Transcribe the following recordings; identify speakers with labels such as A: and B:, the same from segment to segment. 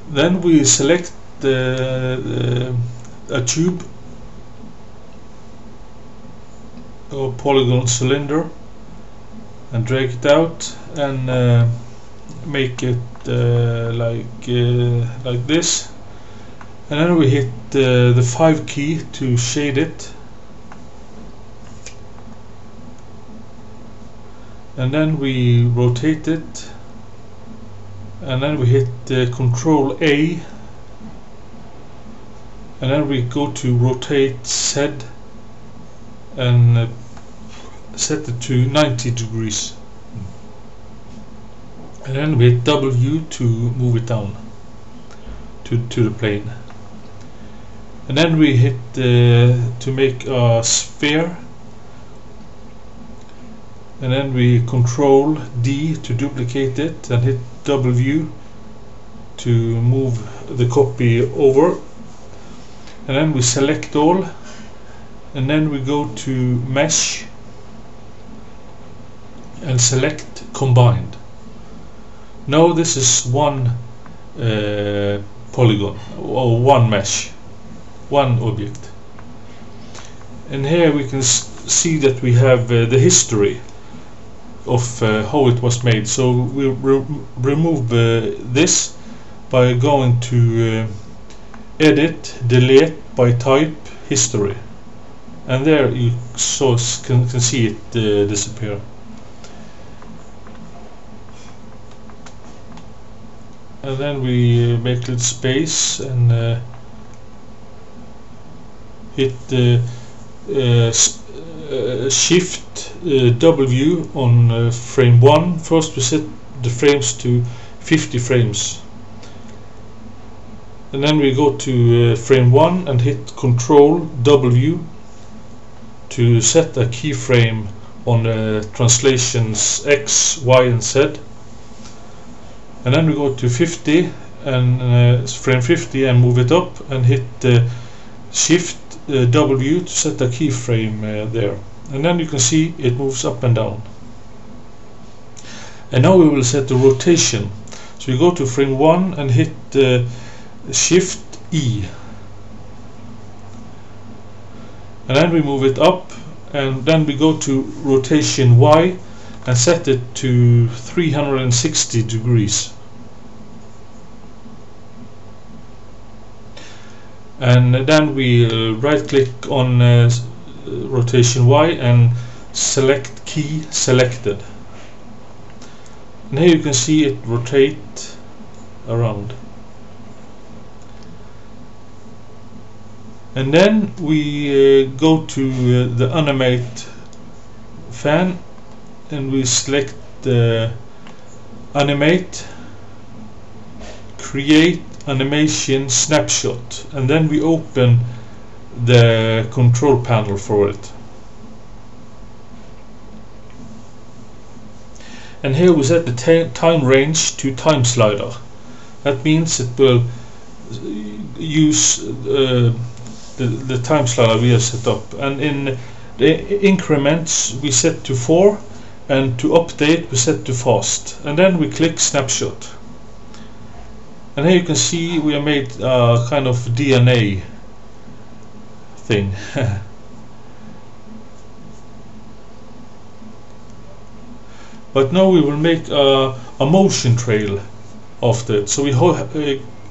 A: Then we select a tube or polygon cylinder and drag it out and make it like this, and then we hit the 5 key to shade it, and then we rotate it, and then we hit Control A, and then we go to rotate Z and set it to 90 degrees, and then we hit W to move it down to the plane, and then we hit to make a sphere, and then we Control D to duplicate it and hit W to move the copy over, and then we select all, and then we go to Mesh and select Combined. Now this is one polygon or one mesh, one object, and here we can see that we have the history of how it was made. So we remove this by going to Edit, Delete by Type, History, and there you can see it disappear. And then we make a little space and hit Shift W on frame 1. First we set the frames to 50 frames, and then we go to frame 1 and hit Control W to set a keyframe on translations X, Y and Z, and then we go to 50 and frame 50 and move it up and hit Shift W to set a keyframe there, and then you can see it moves up and down. And now we will set the rotation. So we go to frame 1 and hit Shift E, and then we move it up, and then we go to rotation Y and set it to 360 degrees. And then we right click on rotation Y and select key selected, and here you can see it rotate around. And then we go to the animate fan and we select animate, create animation snapshot, and then we open the control panel for it. And here we set the time range to time slider. That means it will use the time slider we have set up, and in the increments we set to 4, and to update we set to fast, and then we click snapshot. And here you can see we have made a kind of DNA thing. But now we will make a motion trail of that. So we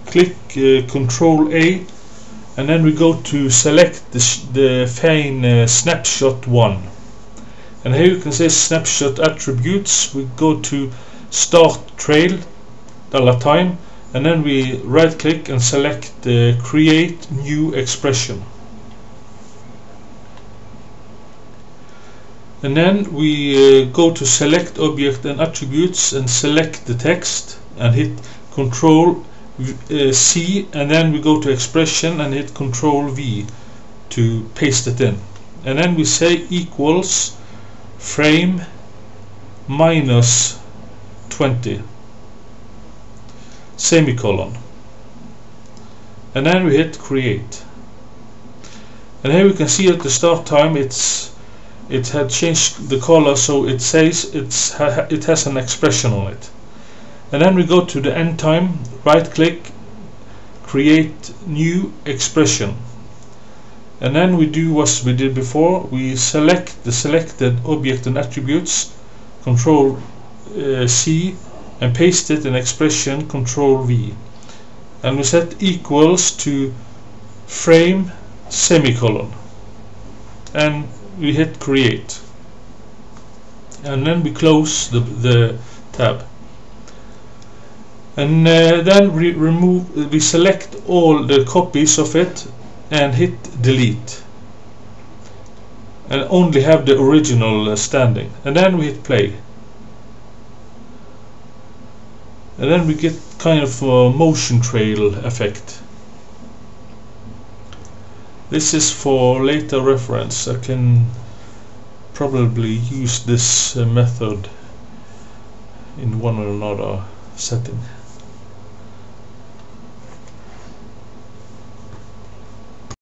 A: click Control A, and then we go to select the fane snapshot 1. And here you can say snapshot attributes. We go to start trail $time, and then we right click and select create new expression. And then we go to select object and attributes and select the text and hit Control C, and then we go to expression and hit Control V to paste it in. And then we say equals frame minus 20 semicolon, and then we hit create. And here we can see at the start time it had changed the color, so it says it has an expression on it. And then we go to the end time, right click, create new expression. And then we do what we did before. We select the selected object and attributes, Control C, and paste it in expression, Control V. And we set equals to frame semicolon, and we hit create, and then we close the tab. And then we select all the copies of it and hit delete, and only have the original standing, and then we hit play. And then we get kind of a motion trail effect. This is for later reference. I can probably use this method in one or another setting.